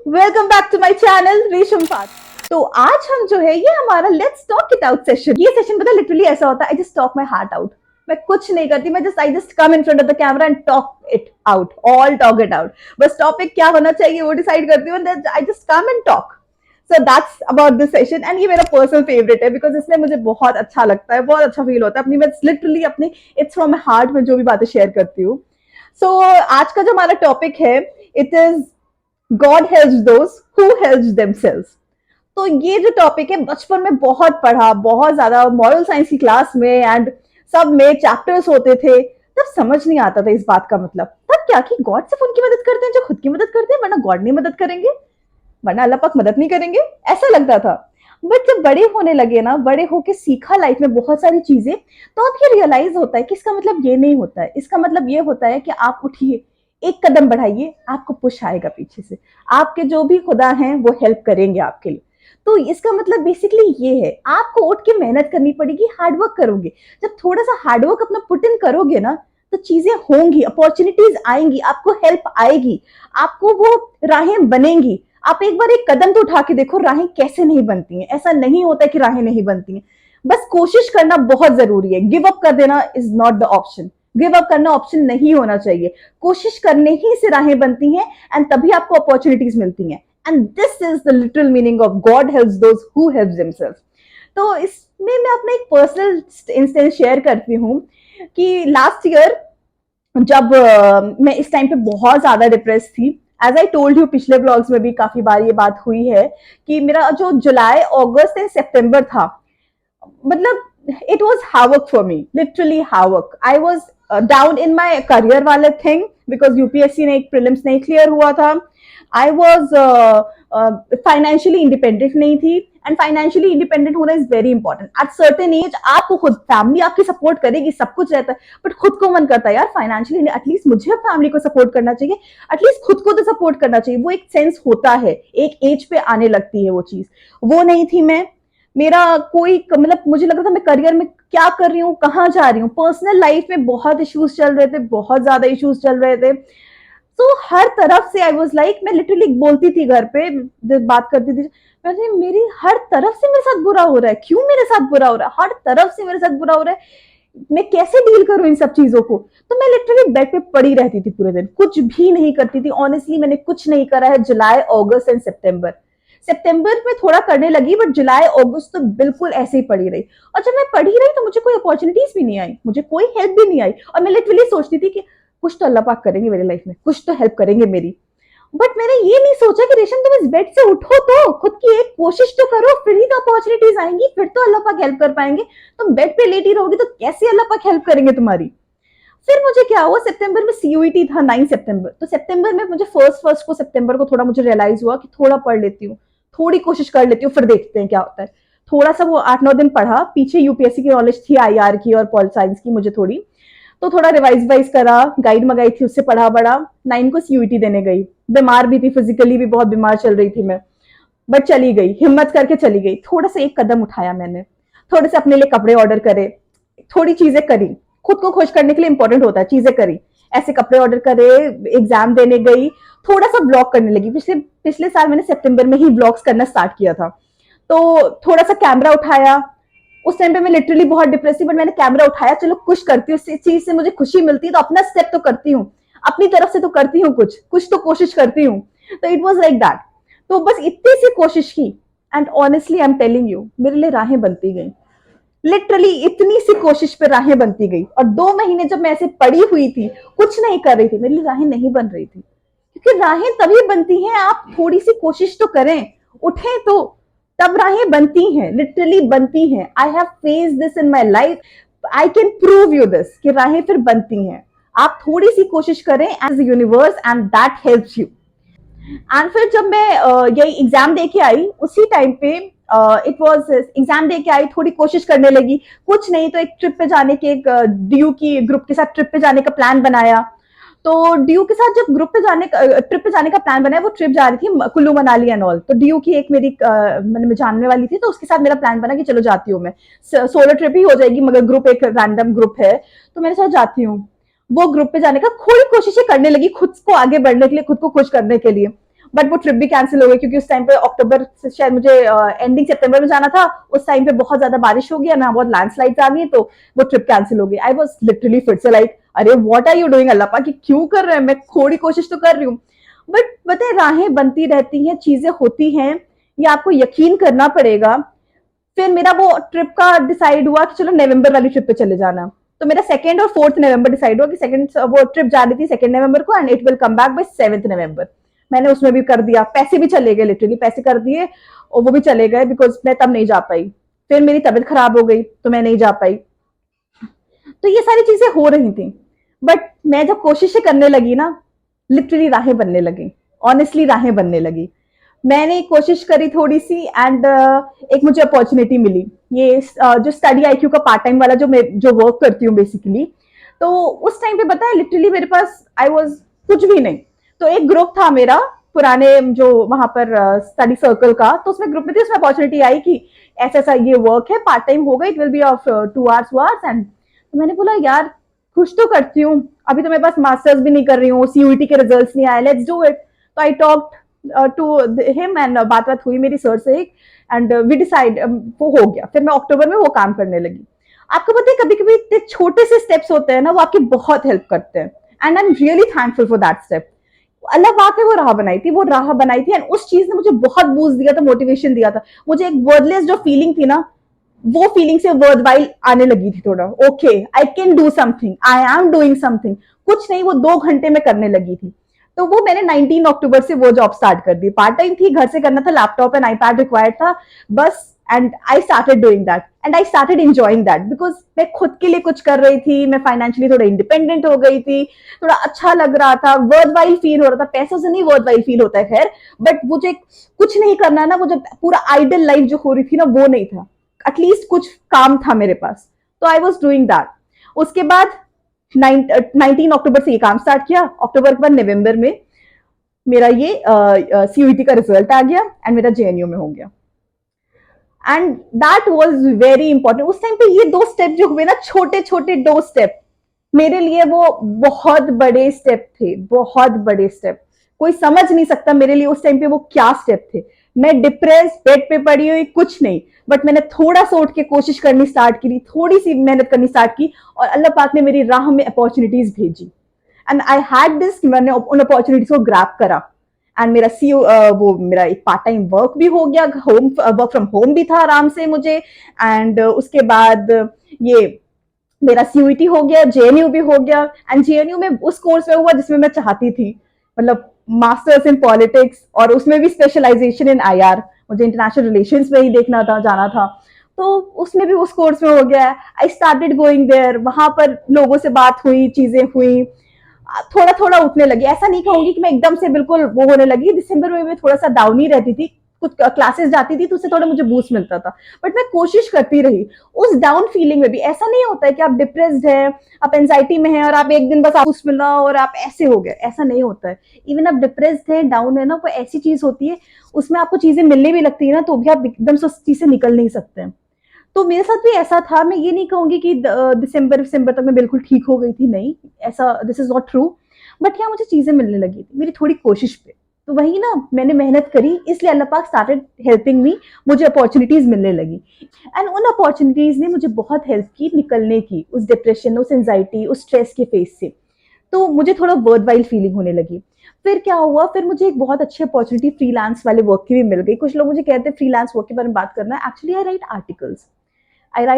Welcome back to my channel Resham फात। तो आज हम जो है ये हमारा let's talk it out session. ये सेशन पता लिटरली ऐसा होता है, I just talk my heart out. मैं कुछ नहीं करती, मैं I just come in front of the camera and talk it out, all talk it out. बस टॉपिक क्या होना चाहिए वो डिसाइड करती हूँ, I just come and talk. So that's about this session and ये मेरा पर्सनल फेवरेट है बिकॉज इसमें मुझे बहुत अच्छा लगता है, बहुत अच्छा फील होता है अपनी, मैं लिटरली अपनी इट्स फ्रॉम माई हार्ट में जो भी बातें शेयर करती हूँ। सो आज का जो हमारा टॉपिक है it is God helps those who helps themselves। तो ये जो टॉपिक है बचपन में बहुत पढ़ा, बहुत ज्यादा मॉरल साइंस की क्लास में एंड सब में चैप्टर्स होते थे, तब समझ नहीं आता था इस बात का मतलब। तब क्या कि गॉड सिर्फ उनकी मदद करते हैं जो खुद की मदद करते हैं, वरना गॉड नहीं मदद करेंगे, वरना अल्लाह पाक मदद नहीं करेंगे, ऐसा लगता था। बट जब बड़े होने लगे ना, बड़े होके सीखा लाइफ में बहुत सारी चीजें, तो अब ये रियलाइज होता है कि इसका मतलब ये नहीं होता है। इसका मतलब ये होता है कि आप उठिए, एक कदम बढ़ाइए, आपको पुश आएगा पीछे से, आपके जो भी खुदा हैं वो हेल्प करेंगे आपके लिए। तो इसका मतलब बेसिकली ये है, आपको उठ के मेहनत करनी पड़ेगी, हार्डवर्क करोगे। जब थोड़ा सा हार्डवर्क अपना पुट इन करोगे ना, तो चीजें होंगी, अपॉर्चुनिटीज आएंगी, आपको हेल्प आएगी, आपको वो राहें बनेंगी। आप एक बार एक कदम तो उठा के देखो, राहें कैसे नहीं बनती हैं। ऐसा नहीं होता कि राहें नहीं बनती हैं, बस कोशिश करना बहुत जरूरी है। गिव अप कर देना is not the option. Give up करना ऑप्शन नहीं होना चाहिए। कोशिश करने ही से राहें बनती हैं एंड तभी आपको अपॉर्चुनिटीज मिलती हैं। And this is the literal meaning of God helps those who helps themselves. तो इसमें मैं अपना एक पर्सनल इंस्टेंस शेयर करती हूँ कि लास्ट ईयर जब मैं इस टाइम पे बहुत ज्यादा डिप्रेस थी, एज आई टोल्ड यू पिछले ब्लॉग्स में भी काफी बार ये बात हुई है कि मेरा जो जुलाई, अगस्त एंड सितंबर था, मतलब it was havoc for me, literally havoc. I was down in my career वाले thing because UPSC ने एक prelims नहीं clear हुआ था। I was financially independent नहीं थी and financially independent होना is very important at certain age। आपको खुद फैमिली आपकी सपोर्ट करेगी, सब कुछ रहता है, बट खुद को मन करता है यार फाइनेंशियली एटलीस्ट मुझे फैमिली को सपोर्ट करना चाहिए, एटलीस्ट खुद को तो सपोर्ट करना चाहिए। वो एक सेंस होता है, एक एज पे आने लगती है वो चीज। वो नहीं थी मैं। मेरा कोई मतलब मुझे लग रहा था मैं करियर में क्या कर रही हूँ, कहाँ जा रही हूँ। पर्सनल लाइफ में बहुत इश्यूज चल रहे थे, बहुत ज्यादा इश्यूज चल रहे थे। तो हर तरफ से आई वाज लाइक, मैं लिटरली बोलती थी घर पे, बात करती थी, मैं मेरी हर तरफ से मेरे साथ बुरा हो रहा है, क्यों मेरे साथ बुरा हो रहा है, हर तरफ से मेरे साथ बुरा हो रहा है, मैं कैसे डील करूं इन सब चीजों को। तो मैं लिटरली बेड पे पड़ी रहती थी पूरे दिन, कुछ भी नहीं करती थी। ऑनेस्टली मैंने कुछ नहीं करा है जुलाई, अगस्त एंड सितंबर। सितंबर में थोड़ा करने लगी, बट जुलाई अगस्त तो बिल्कुल ऐसे ही पड़ी रही। और जब मैं पढ़ी रही तो मुझे कोई अपॉर्चुनिटीज भी नहीं आई, मुझे कोई हेल्प भी नहीं आई। और मैं लिटरली सोचती थी कि कुछ तो अल्लाह पाक करेंगे मेरी लाइफ में, कुछ तो हेल्प करेंगे मेरी। बट मैंने ये नहीं सोचा कि रेशम तुम इस बेड से उठो, तो खुद की एक कोशिश तो करो, फिर ही तो अपॉर्चुनिटीज आएंगी, फिर तो अल्लाह पाक हेल्प कर पाएंगे। तुम बेड पे लेटी रहोगी तो कैसे अल्लाह पाक हेल्प करेंगे तुम्हारी। फिर मुझे क्या हुआ, सितंबर में सीयूईटी था 9 सितंबर। तो सितंबर में मुझे फर्स्ट को सितंबर को थोड़ा मुझे रियलाइज हुआ कि थोड़ा पढ़ लेती हूँ, थोड़ी कोशिश कर लेती हूँ, फिर देखते हैं क्या होता है। थोड़ा सा वो 8-9 दिन पढ़ा, पीछे यूपीएससी की नॉलेज थी, आईआर की और पॉल साइंस की मुझे थोड़ी, तो थोड़ा रिवाइज वाइज करा, गाइड मंगाई थी, उससे पढ़ा बड़ा। 9 को सीयूईटी देने गई, बीमार भी थी, फिजिकली भी बहुत बीमार चल रही थी मैं, बट चली गई, हिम्मत करके चली गई। थोड़ा सा एक कदम उठाया मैंने, थोड़े से अपने लिए कपड़े ऑर्डर करे, थोड़ी चीजें करी, खुद को खुश करने के लिए इंपॉर्टेंट होता है, चीजें करी, ऐसे कपड़े ऑर्डर करे, एग्जाम देने गई, थोड़ा सा ब्लॉग करने लगी। पिछले पिछले साल मैंने सितंबर में ही ब्लॉग्स करना स्टार्ट किया था, तो थोड़ा सा कैमरा उठाया। उस टाइम पे मैं लिटरली बहुत डिप्रेस थी, बट मैंने कैमरा उठाया, चलो कुछ करती हूँ, इस चीज से मुझे खुशी मिलती है तो अपना स्टेप तो करती हूँ, अपनी तरफ से तो करती हूँ, कुछ कुछ तो कोशिश करती हूँ। तो इट वॉज लाइक दैट। तो बस इतनी सी कोशिश की and honestly I am telling you, मेरे लिए राहें बनती गई। लिटरली इतनी सी कोशिश पे राहें बनती गई। और 2 महीने जब मैं ऐसे पड़ी हुई थी, कुछ नहीं कर रही थी, मेरे लिए राहें नहीं बन रही थी। क्योंकि राहें तभी बनती हैं, आप थोड़ी सी कोशिश तो करें, उठें तो, तब राहें बनती हैं, लिटरली बनती हैं। I have face this in my life, I can prove you this कि राहें फिर बनती हैं। आप थोड़ी सी कोशिश करें as universe and that helps you. And फिर जब मैं यही एग्जाम दे के आई, उसी टाइम पे इट वॉज एग्जाम दे के आई, थोड़ी कोशिश करने लगी, कुछ नहीं तो एक ट्रिप पे जाने के, एक ड्यू की ग्रुप के साथ ट्रिप पे जाने का प्लान बनाया। तो ड्यू के साथ जब ट्रिप पे जाने का प्लान बनाया, वो ट्रिप जा रही थी कुल्लू मनाली एंड ऑल। तो ड्यू की एक मेरी मैं जानने वाली थी, तो उसके साथ मेरा प्लान बना कि चलो जाती हूँ मैं, सोलो ट्रिप ही हो जाएगी मगर ग्रुप एक रैंडम ग्रुप है, तो मेरे साथ जाती हूँ। वो ग्रुप पे जाने का थोड़ी कोशिशें करने लगी, खुद को आगे बढ़ने के लिए, खुद को खुश करने के लिए। बट वो ट्रिप भी कैंसिल हो गई क्योंकि उस टाइम पे अक्टूबर से शायद मुझे एंडिंग सितंबर में जाना था, उस टाइम पे बहुत ज्यादा बारिश हो गई, ना बहुत लैंडस्लाइड्स आ गई, तो वो ट्रिप कैंसिल हो गई। आई वॉज लिटरली फिर से लाइक अरे व्हाट आर यू डूइंग अल्लाह पाक, क्यों कर रहे हैं, मैं थोड़ी कोशिश तो कर रही हूँ। बट बताए राहें बनती रहती हैं, चीजें होती हैं, ये आपको यकीन करना पड़ेगा। फिर मेरा वो ट्रिप का डिसाइड हुआ कि चलो नवंबर वाली ट्रिप पे चले जाना। तो मेरा 2 और 4 नवंबर डिसाइड हुआ कि सेकंड वो ट्रिप जा रही थी 2 नवंबर को and it will come back by 7 नवंबर। मैंने उसमें भी कर दिया, पैसे भी चले गए, लिटरली पैसे कर दिए और वो भी चले गए बिकॉज मैं तब नहीं जा पाई। फिर मेरी तबीयत खराब हो गई तो मैं नहीं जा पाई। तो ये सारी चीजें हो रही थी, बट मैं जब कोशिशें करने लगी ना, लिटरली राहें बनने लगी, ऑनेस्टली राहें बनने लगी। मैंने कोशिश करी थोड़ी सी एंड एक मुझे अपॉर्चुनिटी मिली, ये जो स्टडी आईक्यू का पार्ट टाइम वाला जो मैं जो वर्क करती हूँ बेसिकली। तो उस टाइम पे पता है लिटरली मेरे पास आई वाज कुछ भी नहीं। तो एक ग्रुप था मेरा पुराने जो वहां पर स्टडी सर्कल का, तो उसमें ग्रुप में थी, उसमें अपॉर्चुनिटी आई कि ऐसा ऐसा ये वर्क है, पार्ट टाइम होगा, it will be of 2 hours and तो मैंने बोला यार कुछ तो करती हूँ, अभी तो मेरे पास मास्टर्स भी नहीं कर रही हूँ, सीयूईटी के रिजल्ट्स नहीं आए, लेट्स डू इट। तो I talk to him and बात बात हुई मेरी सर से एंड वी डिसाइड, वो हो गया। फिर मैं अक्टूबर में वो काम करने लगी। आपको पता है कभी कभी इतने छोटे से स्टेप्स होते हैं ना, वो आपकी बहुत हेल्प करते हैं and I am really thankful for that step. Allah पाक ने वो राह बनाई थी, वो राह बनाई थी एंड उस चीज ने मुझे बहुत बूस्ट दिया था, मोटिवेशन दिया था मुझे। एक वर्डलेस जो फीलिंग थी ना, वो फीलिंग से वर्ड वाइल आने लगी थी थोड़ा, okay I can do something, I am doing something. कुछ नहीं, वो 2 घंटे में करने लगी थी। तो वो मैंने 19 अक्टूबर से वो जॉब स्टार्ट कर दी, पार्ट टाइम थी, घर से करना था, लैपटॉप एंड आईपैड रिक्वायर्ड था बस। And I started doing that and I started enjoying that because मैं खुद के लिए कुछ कर रही थी, मैं फाइनेंशियली थोड़ा इंडिपेंडेंट हो गई थी, थोड़ा अच्छा लग रहा था, वर्थ वाइल फील हो रहा था। पैसों से नहीं वर्थ वाइल फील होता है खैर, बट वो जो कुछ नहीं करना ना, वो जो पूरा आइडल लाइफ जो हो रही थी ना, वो नहीं था। एटलीस्ट कुछ काम था मेरे पास, तो आई वॉज डूइंग दैट। उसके बाद 19 अक्टूबर से ये काम स्टार्ट किया। अक्टूबर के बाद नवंबर में मेरा ये सीयूईटी का रिजल्ट आ गया एंड मेरा जेएनयू में हो गया and that was very important. उस टाइम पे ये 2 स्टेप जो हुए ना, छोटे छोटे 2 स्टेप, मेरे लिए वो बहुत बड़े स्टेप थे, बहुत बड़े स्टेप। कोई समझ नहीं सकता मेरे लिए उस टाइम पे वो क्या स्टेप थे। मैं डिप्रेस बेड पे पड़ी हुई कुछ नहीं, बट मैंने थोड़ा सा उठ के कोशिश करनी स्टार्ट की, थोड़ी सी मेहनत करनी स्टार्ट की और अल्लाह पाक ने मेरी राह में अपॉर्चुनिटीज भेजी एंड आई हैड दिस, मैंने उन अपॉर्चुनिटीज को ग्रैब करा एंड मेरा सी वो मेरा एक पार्ट टाइम वर्क भी हो गया, होम वर्क फ्रॉम होम भी था आराम से मुझे एंड उसके बाद ये मेरा सीयूईटी हो गया, जेएनयू भी हो गया एंड जेएनयू में उस कोर्स में हुआ जिसमें मैं चाहती थी, मतलब मास्टर्स इन पॉलिटिक्स और उसमें भी स्पेशलाइजेशन इन आईआर, मुझे इंटरनेशनल रिलेशंस में ही देखना था, जाना था, तो उसमें भी उस कोर्स में हो गया। आई स्टार्टेड गोइंग देयर, वहां पर लोगों से बात हुई, चीजें हुई, थोड़ा थोड़ा उठने लगी। ऐसा नहीं कहूंगी कि मैं एकदम से बिल्कुल वो होने लगी, दिसंबर में मैं थोड़ा सा डाउन ही रहती थी, कुछ क्लासेस जाती थी तो उससे थोड़ा मुझे बूस्ट मिलता था, बट मैं कोशिश करती रही। उस डाउन फीलिंग में भी ऐसा नहीं होता है कि आप डिप्रेस्ड है, आप एंजाइटी में है और आप एक दिन बस आप बूस्ट मिला और आप ऐसे हो गए, ऐसा नहीं होता है। इवन आप डिप्रेस्ड है, डाउन है ना, वो ऐसी चीज होती है, उसमें आपको चीजें मिलने भी लगती है ना, तो भी आप एकदम से उस चीज से निकल नहीं सकते हैं। तो मेरे साथ भी ऐसा था। मैं ये नहीं कहूंगी कि दिसंबर तक मैं बिल्कुल ठीक हो गई थी, नहीं, ऐसा this is not true, but यहाँ मुझे चीजें मिलने लगी थी मेरी थोड़ी कोशिश पे। तो वही ना, मैंने मेहनत करी, इसलिए अल्लाह पाक स्टार्टेड हेल्पिंग मी, मुझे अपॉर्चुनिटीज मिलने लगी एंड उन अपॉर्चुनिटीज ने मुझे बहुत हेल्प की निकलने की, उस डिप्रेशन, उस एंजाइटी, उस स्ट्रेस के फेस से। तो मुझे थोड़ा वर्थ वाइल फीलिंग होने लगी। फिर क्या हुआ, फिर मुझे एक बहुत अच्छी अपॉर्चुनिटी फ्रीलांस वाले वर्क की भी मिल गई। कुछ लोग मुझे कहते हैं फ्रीलांस वर्क के बारे में बात करना है, actually I right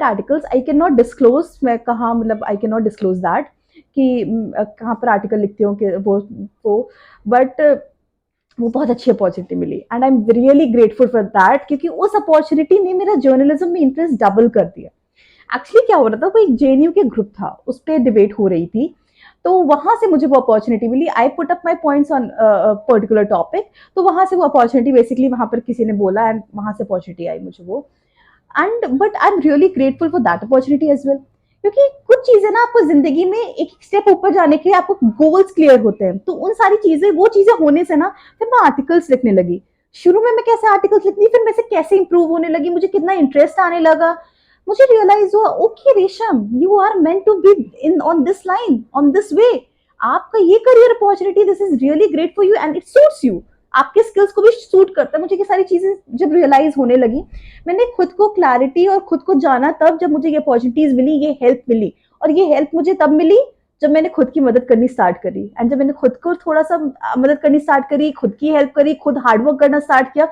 articles, I can not disclose, मैं कहाँ, मतलब I can not disclose that कि कहाँ पर आर्टिकल लिखती हूँ कि वो बट वो बहुत अच्छी अपॉर्चुनिटी मिली and I am really grateful for that, क्योंकि उस अपॉर्चुनिटी ने मेरा जर्नलिज्म में इंटरेस्ट डबल कर दिया। एक्चुअली क्या हो रहा था, वो एक जेएनयू के ग्रुप था, उस पर डिबेट हो रही थी, तो वहां से मुझे वो अपॉर्चुनिटी मिली। I put up my points on particular topic, तो वहां से वो अपॉर्चुनिटी बेसिकली वहां पर किसी ने बोला एंड वहां से अपॉर्चुनिटी आई मुझे वो। And but I am really grateful for that opportunity as well, क्योंकि कुछ चीजें ना आपको जिंदगी में एक स्टेप ऊपर जाने के लिए आपको गोल्स क्लियर होते हैं, तो उन सारी चीजें, वो चीजें होने से ना फिर मैं आर्टिकल्स लिखने लगी। शुरू में मैं कैसे आर्टिकल्स लिखती, फिर मैं से कैसे इंप्रूव होने लगी, मुझे कितना इंटरेस्ट आने लगा, मुझे रियलाइज हुआ okay Resham, you are meant to be in on this line, on this way, आपका ये career opportunity, this is really great for you and it suits you, आपके स्किल्स को भी सूट करता है। मुझे ये सारी चीजें जब रियलाइज होने लगी, मैंने खुद को क्लैरिटी और खुद को जाना तब जब मुझे ये अपॉर्चुनिटीज मिली, ये हेल्प मिली। और ये हेल्प मुझे तब मिली जब मैंने खुद की मदद करनी स्टार्ट करी। एंड जब मैंने खुद को थोड़ा सा मदद करनी स्टार्ट करी, खुद की हेल्प करी, खुद हार्डवर्क करना स्टार्ट किया,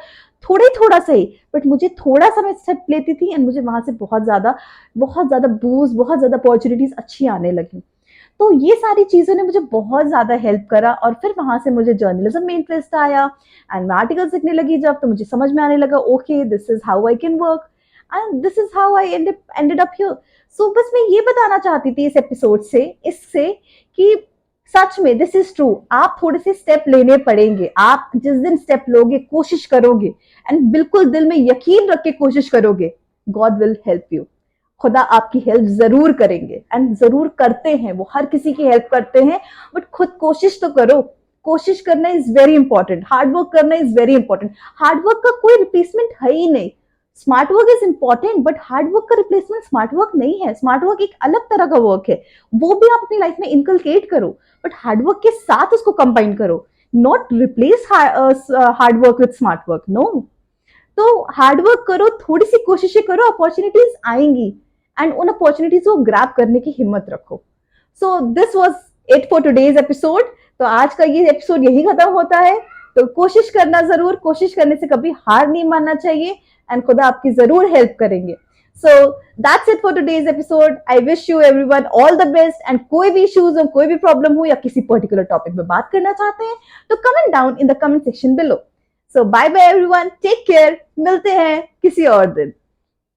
थोड़ा ही थोड़ा सा ही, बट मुझे थोड़ा सा मैं स्टेप लेती थी एंड मुझे वहां से बहुत ज्यादा बूस्ट, बहुत ज्यादा अपॉर्चुनिटीज अच्छी आने लगी। तो ये सारी चीज़ों ने मुझे बहुत ज़्यादा हेल्प करा और फिर वहाँ से मुझे जर्नलिज्म में इंटरेस्ट आया एंड मैं आर्टिकल्स लिखने लगी जब, तो मुझे समझ में आने लगा okay this is how I can work and this is how I ended up here. So बस मैं ये बताना चाहती थी इस एपिसोड से, इससे, कि सच में दिस इज ट्रू, आप थोड़े से स्टेप लेने पड़ेंगे। आप जिस दिन स्टेप लोगे, कोशिश करोगे एंड बिल्कुल दिल में यकीन रख के कोशिश करोगे, गॉड विल हेल्प यू। खुदा आपकी हेल्प जरूर करेंगे एंड जरूर करते हैं, वो हर किसी की हेल्प करते हैं, बट खुद कोशिश तो करो। कोशिश करना इज वेरी इंपॉर्टेंट, हार्डवर्क करना इज वेरी इंपॉर्टेंट। हार्डवर्क का कोई रिप्लेसमेंट है ही नहीं। Smart work is important but hard work का रिप्लेसमेंट स्मार्ट वर्क नहीं है। स्मार्ट वर्क एक अलग तरह का वर्क है, वो भी आप अपनी लाइफ में इनकलकेट करो, बट हार्डवर्क के साथ उसको कंबाइन करो, not replace hard work with smart work, no. तो हार्डवर्क करो, थोड़ी सी कोशिशें करो, अपॉर्चुनिटीज आएंगी एंड उन अपॉर्चुनिटीज को ग्रैब करने की हिम्मत रखो। So this was it for today's episode. तो आज का ये एपिसोड यही खत्म होता है। तो कोशिश करना जरूर, कोशिश करने से कभी हार नहीं मानना चाहिए एंड खुदा आपकी जरूर हेल्प करेंगे। So that's it for today's episode. I wish you everyone all the best and कोई भी इश्यूज हो, कोई भी प्रॉब्लम हो या किसी पर्टिकुलर टॉपिक में बात करना चाहते हैं तो comment down in the comment section below. So bye bye everyone, take care, मिलते हैं किसी और दिन।